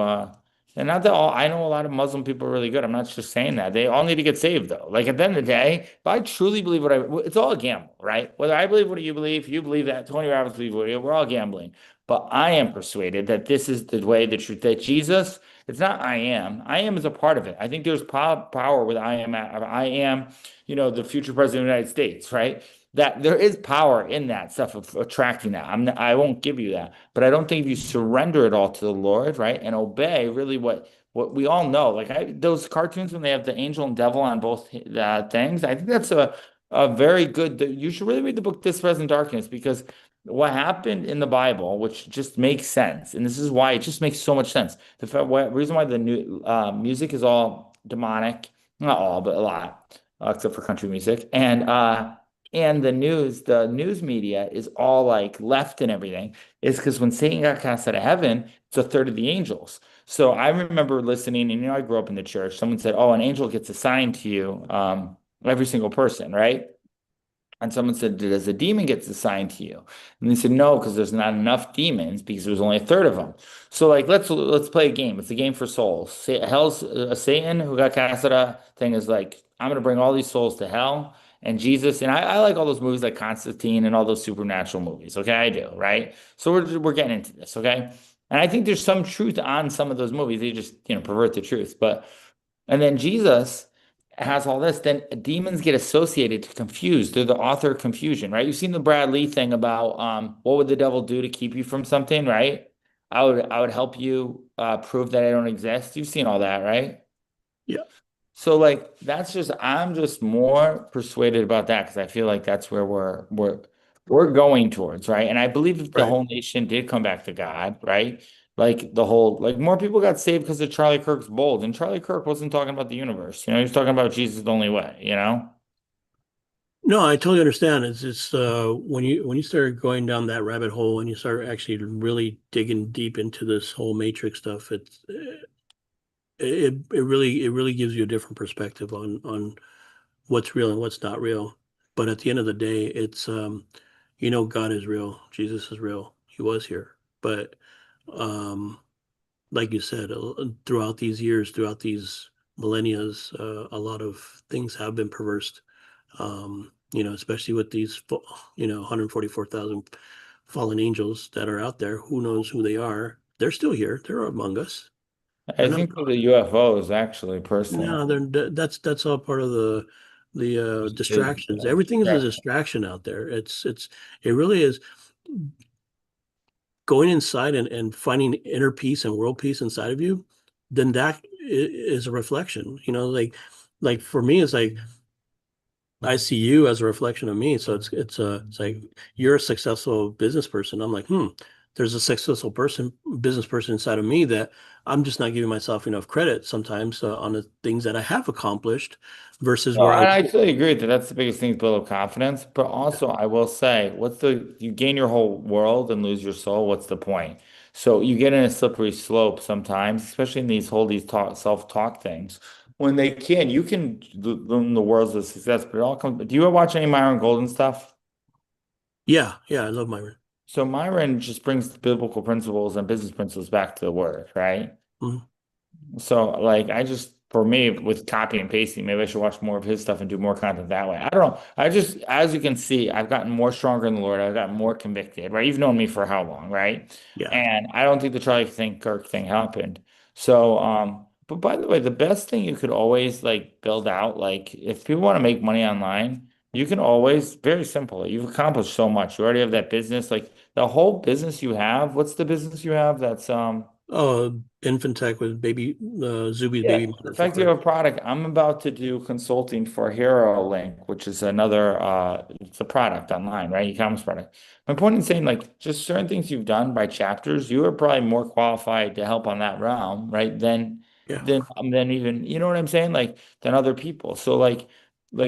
[SPEAKER 1] and not that all I know a lot of Muslim people are really good. I'm not just saying that. They all need to get saved though. Like at the end of the day, if I truly believe it's all a gamble, right? Whether I believe what you believe that, Tony Robbins believes we're all gambling. But I am persuaded that this is the way, the truth, that Jesus, it's not I am. I am is a part of it. I think there's power with I am, you know, the future president of the United States, right? that there is power in that stuff of attracting that. I won't give you that, but I don't think if you surrender it all to the Lord, right, and obey really what we all know, like those cartoons when they have the angel and devil on both things, I think that's a very good. You should really read the book This Present Darkness because what happened in the Bible, which just makes sense, and this is why it just makes so much sense. Reason why the new music is all demonic, not all, but a lot, except for country music, and the news media is all like left and everything, is because when Satan got cast out of heaven, it's a third of the angels. So I remember listening, and I grew up in the church. Someone said, "Oh, an angel gets assigned to you, every single person, right?" And someone said, "Does a demon gets assigned to you?" And they said, "No, because there's not enough demons because there's only a third of them." So like let's play a game. It's a game for souls. Hell's Satan who got cast out of thing is like, I'm gonna bring all these souls to hell. And Jesus, and I like all those movies like Constantine and all those supernatural movies. Okay, I do, right? So we're getting into this, okay? And I think there's some truth on some of those movies. They just, pervert the truth. But and then Jesus has all this, then demons get associated to confuse. They're the author of confusion, right? You've seen the Brad Lee thing about what would the devil do to keep you from something, right? I would help you prove that I don't exist. You've seen all that, right?
[SPEAKER 2] Yeah.
[SPEAKER 1] So like I'm just more persuaded about that because I feel like that's where we're going towards, right? And I believe if the
[SPEAKER 2] Right.
[SPEAKER 1] whole nation did come back to God, right? Like the whole like more people got saved because of Charlie Kirk's bold. And Charlie Kirk wasn't talking about the universe, he was talking about Jesus the only way.
[SPEAKER 2] No, I totally understand. It's just when you start going down that rabbit hole and you start actually really digging deep into this whole Matrix stuff, it really gives you a different perspective on what's real and what's not real. But at the end of the day, God is real. Jesus is real. He was here. But um, like you said, throughout these years, throughout these millennia, a lot of things have been perversed. Especially with these, 144,000 fallen angels that are out there. Who knows who they are? They're still here. They're among us. They're
[SPEAKER 1] I
[SPEAKER 2] not
[SPEAKER 1] think for the UFOs, actually, personally.
[SPEAKER 2] No, that's all part of the distractions. Everything is a
[SPEAKER 1] Right.
[SPEAKER 2] distraction out there. It really is going inside and finding inner peace and world peace inside of you. Then is a reflection. Like for me, it's like I see you as a reflection of me. So it's like you're a successful business person. I'm like, there's a successful business person inside of me that I'm just not giving myself enough credit sometimes on the things that I have accomplished versus
[SPEAKER 1] No,
[SPEAKER 2] where
[SPEAKER 1] and I totally agree that that's the biggest thing to build up confidence. But
[SPEAKER 2] yeah,
[SPEAKER 1] also, I will say, you gain your whole world and lose your soul. What's the point? So you get in a slippery slope sometimes, especially in these self-talk things. When you can learn the world's a success, but it all comes. Do you ever watch any Myron Golden stuff?
[SPEAKER 2] yeah, I love Myron.
[SPEAKER 1] So Myron just brings the biblical principles and business principles back to the word, right?
[SPEAKER 2] Mhm.
[SPEAKER 1] So like for me with copy and pasting, maybe I should watch more of his stuff and do more content that way. I don't know. I just as you can see, I've gotten more stronger in the Lord. I've gotten more convicted, right? You've known me for how long, right?
[SPEAKER 2] Yeah.
[SPEAKER 1] And I don't think the Kirk thing happened. So but by the way, the best thing you could always like build out, like if people want to make money online, you can always very simple. You've accomplished so much. You already have that business, like the whole business you have. What's the business you have that's
[SPEAKER 2] Oh, infant tech with Zuby's
[SPEAKER 1] yeah,
[SPEAKER 2] baby
[SPEAKER 1] the
[SPEAKER 2] monitor
[SPEAKER 1] fact you
[SPEAKER 2] for.
[SPEAKER 1] have a product, I'm about to do consulting for HeroLink, which is another it's a product online, right? E-commerce product. My point in saying like just certain things you've done by chapters, you are probably more qualified to help on that realm, right?
[SPEAKER 2] Yeah.
[SPEAKER 1] Than even, you know what I'm saying? Like than other people. So like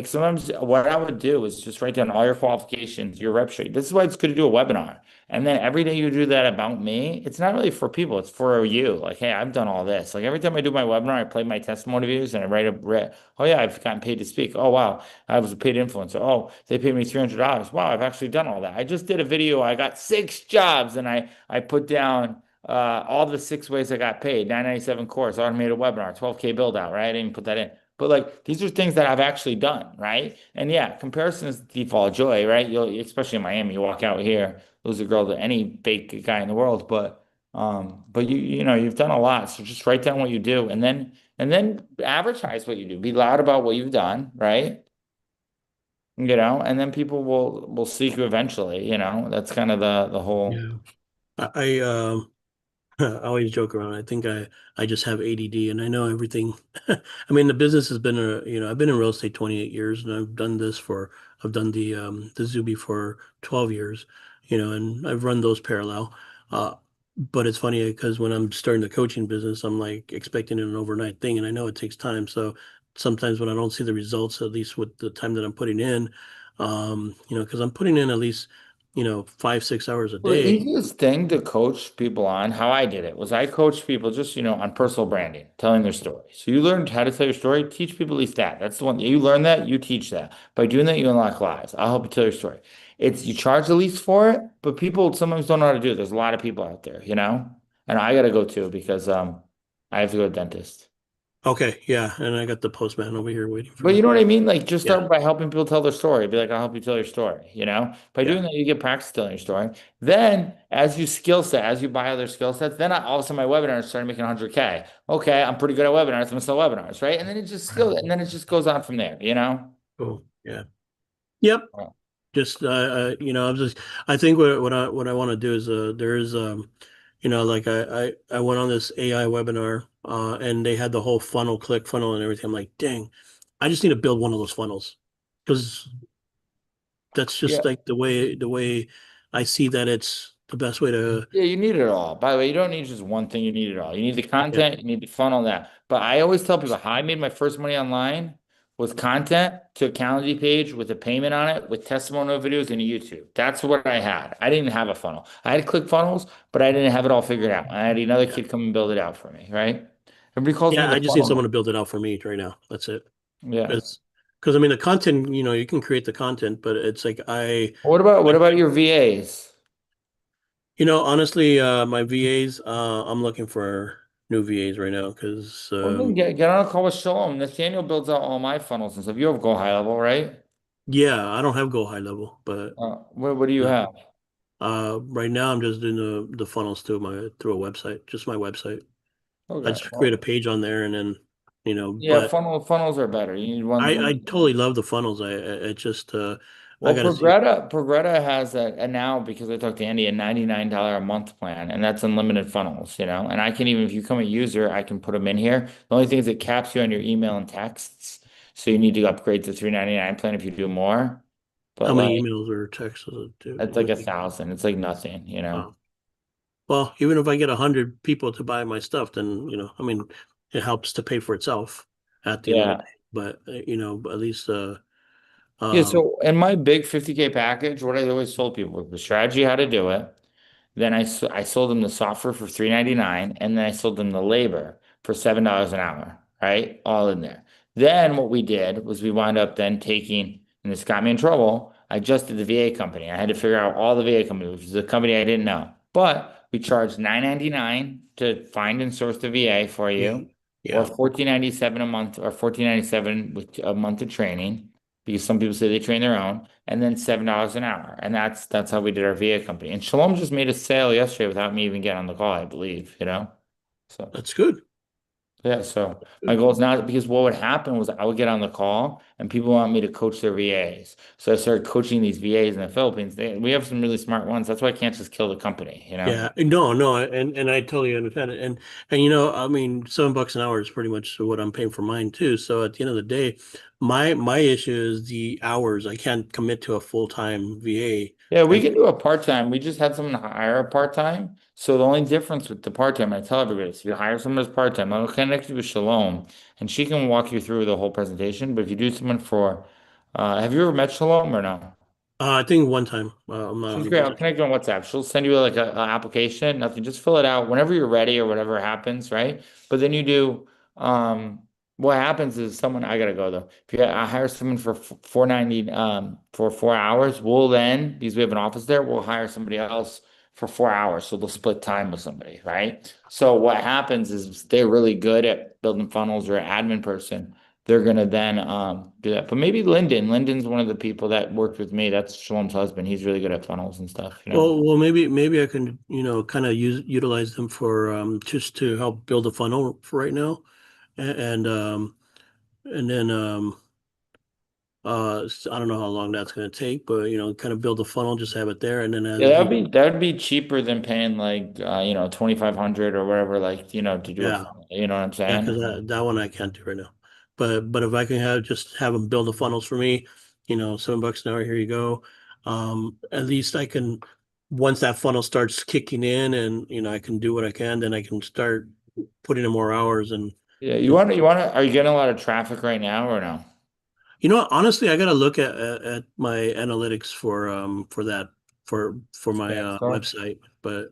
[SPEAKER 1] sometimes what I would do is just write down all your qualifications, your rep sheet. This is why it's good to do a webinar. And then every day you do that about me, it's not really for people, it's for you. Like, hey, I've done all this. Like every time I do my webinar, I play my testimony videos and I oh yeah, I've gotten paid to speak. Oh wow, I was a paid influencer. Oh, they paid me $300. Wow, I've actually done all that. I just did a video. I got 6 jobs and I put down all the 6 ways I got paid. 997 course, automated webinar, 12K build out, right? I didn't even put that in. But like these are things that I've actually done, right? And yeah, comparison is the thief of all joy, right? You'll especially in Miami, you walk out here lose a girl to any fake guy in the world. But you've done a lot. So just write down what you do and then advertise what you do. Be loud about what you've done, right? and then people will seek you eventually, that's kind of the whole.
[SPEAKER 2] Yeah. I I always joke around. I think I just have ADD and I know everything. I mean, the business has been I've been in real estate 28 years and I've done the Zuby for 12 years, and I've run those parallel. Uh, but it's funny because when I'm starting the coaching business, I'm like expecting an overnight thing and I know it takes time. So sometimes when I don't see the results, at least with the time that I'm putting in, because I'm putting in at least, 5, 6 hours a
[SPEAKER 1] Well, the
[SPEAKER 2] day.
[SPEAKER 1] easiest thing to coach people on, how I did it, was I coached people just, on personal branding, telling their story. So you learned how to tell your story, teach people at least that. That's the one. You learn that, you teach that. By doing that, you unlock lives. I'll help you tell your story. You charge the least for it, but people sometimes don't know how to do it. There's a lot of people out there, and I gotta go too because I have to go to the dentist.
[SPEAKER 2] Okay, yeah, and I got the postman over here waiting for
[SPEAKER 1] But
[SPEAKER 2] me.
[SPEAKER 1] you know what I mean? Like, just
[SPEAKER 2] Yeah,
[SPEAKER 1] start by helping people tell their story. Be like, I'll help you tell your story. By
[SPEAKER 2] yeah.
[SPEAKER 1] doing that, you get practice telling your story. Then, as you buy other skill sets, then all of a sudden my webinars started making 100K. Okay, I'm pretty good at webinars. I'm gonna sell webinars, right? And then it just goes on from there.
[SPEAKER 2] Cool. Yeah. Yep.
[SPEAKER 1] Oh.
[SPEAKER 2] Just I think what I want to do is there is like I went on this AI webinar and they had the whole funnel, click funnel and everything. I'm like, dang, I just need to build one of those funnels because that's
[SPEAKER 1] Yeah.
[SPEAKER 2] just like the way I see that it's the best way to.
[SPEAKER 1] Yeah, you need it all. By the way, you don't need just one thing, you need it all. You need the
[SPEAKER 2] Yeah.
[SPEAKER 1] content, you need the funnel, that. But I always tell people how I made my first money online with content to a Calendly page with a payment on it, with testimonial videos and YouTube. That's what I had. I didn't have a funnel. I had ClickFunnels, but I didn't have it all figured out. I had another
[SPEAKER 2] Yeah.
[SPEAKER 1] kid come and build it out for me, right? Everybody calls me
[SPEAKER 2] Yeah.
[SPEAKER 1] the
[SPEAKER 2] I just need
[SPEAKER 1] funnel
[SPEAKER 2] someone
[SPEAKER 1] man.
[SPEAKER 2] to build it out for me right now. That's it.
[SPEAKER 1] Yeah.
[SPEAKER 2] It's because I mean the content, you can create the content, but it's like
[SPEAKER 1] What about your VAs?
[SPEAKER 2] honestly, my VAs, I'm looking for new VAs right now because
[SPEAKER 1] Well, then get on a call with Shalom. Nathaniel builds out all my funnels and stuff. You have Go High Level, right?
[SPEAKER 2] yeah, I don't have Go High Level, but
[SPEAKER 1] What do you
[SPEAKER 2] uh,
[SPEAKER 1] have?
[SPEAKER 2] right now I'm just doing the funnels through a website, just my website. I
[SPEAKER 1] Okay.
[SPEAKER 2] just create a
[SPEAKER 1] Well,
[SPEAKER 2] page on there and then
[SPEAKER 1] yeah,
[SPEAKER 2] but
[SPEAKER 1] funnels are better. You need one
[SPEAKER 2] I
[SPEAKER 1] one.
[SPEAKER 2] totally love the funnels. I just I
[SPEAKER 1] Well,
[SPEAKER 2] gotta see.
[SPEAKER 1] Progretta has a now, because I talked to Andy, a $99 a month plan, and that's unlimited funnels. And I can, even if you become a user, I can put them in here. The only thing is it caps you on your email and texts, so you need to upgrade to 399 plan if you do more. But
[SPEAKER 2] How many
[SPEAKER 1] like,
[SPEAKER 2] emails or texts
[SPEAKER 1] that's like
[SPEAKER 2] would
[SPEAKER 1] a
[SPEAKER 2] be?
[SPEAKER 1] thousand. It's like nothing.
[SPEAKER 2] Wow. Well, even if I get 100 people to buy my stuff, then I mean, it helps to pay for itself at the end of the
[SPEAKER 1] Yeah.
[SPEAKER 2] day. But at least
[SPEAKER 1] Yeah,
[SPEAKER 2] um,
[SPEAKER 1] so in my big 50K package, what I always told people was the strategy, how to do it. Then I sold them the software for 399, and then I sold them the labor for $7 an hour, right? All in there. Then what we did was we wound up then taking, and this got me in trouble. I just did the VA company. I had to figure out all the VA companies, which is a company I didn't know. But we charged 999 to find and source the VA for
[SPEAKER 2] yeah,
[SPEAKER 1] you, or
[SPEAKER 2] yeah,
[SPEAKER 1] 1497 a month, or 1497 with a month of training, because some people say they train their own, and then $7 an hour. And that's how we did our VA company. And Shalom just made a sale yesterday without me even getting on the call, I believe. So
[SPEAKER 2] that's good.
[SPEAKER 1] yeah, so my
[SPEAKER 2] Good.
[SPEAKER 1] goal is now, because what would happen was I would get on the call and people want me to coach their VAs. So I started coaching these VAs in the Philippines. We have some really smart ones. That's why I can't just kill the company.
[SPEAKER 2] Yeah, no, no, and I totally understand it. And I mean, $7 an hour is pretty much what I'm paying for mine too. So at the end of the day, my issue is the hours. I can't commit to a full-time VA.
[SPEAKER 1] Yeah, we
[SPEAKER 2] I
[SPEAKER 1] can do a part-time. We just had someone hire a part-time. So the only difference with the part-time, I tell everybody, is if you hire someone as part-time, I'll connect you with Shalom, and she can walk you through the whole presentation. But if you do someone have you ever met Shalom or no?
[SPEAKER 2] I think one time. I'm not
[SPEAKER 1] She's great. I'll
[SPEAKER 2] 100%.
[SPEAKER 1] connect you on WhatsApp. She'll send you like a application, nothing. Just fill it out whenever you're ready or whatever happens, right? But then you do. What happens is someone. I gotta go though. If you I hire someone for 490 for 4 hours, we'll then, because we have an office there, we'll hire somebody else for 4 hours. So they'll split time with somebody, right? So what happens is they're really good at building funnels, or an admin person. They're gonna then do that. But maybe Lyndon. Lyndon's one of the people that worked with me. That's Shalom's husband. He's really good at funnels and stuff.
[SPEAKER 2] Well, maybe I can, kind of utilize them for just to help build a funnel for right now, and then I don't know how long that's going to take, but kind of build a funnel, just have it there, and then
[SPEAKER 1] Yeah,
[SPEAKER 2] as you,
[SPEAKER 1] that would be cheaper than paying like 2,500 or whatever, like, to do a
[SPEAKER 2] yeah,
[SPEAKER 1] funnel, you know what I'm
[SPEAKER 2] yeah, because
[SPEAKER 1] saying?
[SPEAKER 2] that one I can't do right now. But if I can have them build the funnels for me, $7 an hour, here you go. At least I can, once that funnel starts kicking in, and I can do what I can, then I can start putting in more hours
[SPEAKER 1] Yeah,
[SPEAKER 2] and
[SPEAKER 1] are you getting a lot of traffic right now or no?
[SPEAKER 2] honestly, I gotta look at my analytics for that for my
[SPEAKER 1] Stan Store?
[SPEAKER 2] website. But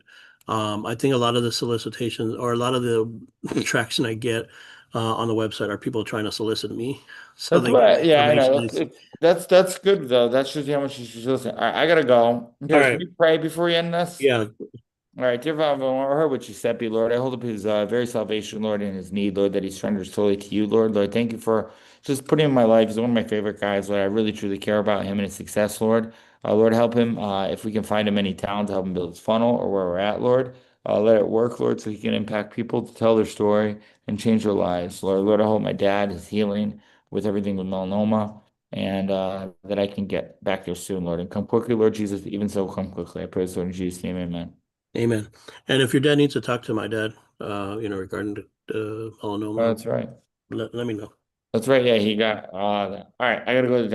[SPEAKER 2] I think a lot of the solicitations, or a lot of the traction I get on the website, are people trying to solicit me so
[SPEAKER 1] That's
[SPEAKER 2] they get
[SPEAKER 1] what, yeah, I know.
[SPEAKER 2] information.
[SPEAKER 1] That's good though. That shows you how much you should listen. All right, I gotta go.
[SPEAKER 2] All
[SPEAKER 1] Here, can
[SPEAKER 2] right,
[SPEAKER 1] you pray before we end this?
[SPEAKER 2] yeah,
[SPEAKER 1] All right, dear Father, I heard what you said, be Lord. I hold up his very salvation, Lord, and his need, Lord, that he surrenders totally to you, Lord. Lord, thank you for just putting him in my life. He's one of my favorite guys, Lord. I really truly care about him and his success, Lord. Lord, help him if we can find him any talent to help him build his funnel or where we're at, Lord. Let it work, Lord, so he can impact people to tell their story and change their lives, Lord. Lord, I hope my dad is healing with everything with melanoma and that I can get back there soon, Lord. And come quickly, Lord Jesus. Even so, come quickly. I pray this, Lord, in Jesus' name, amen.
[SPEAKER 2] amen. And if your dad needs to talk to my dad, regarding the
[SPEAKER 1] Oh,
[SPEAKER 2] melanoma,
[SPEAKER 1] that's right.
[SPEAKER 2] let me know.
[SPEAKER 1] That's right. Yeah, he got all right. I gotta go to the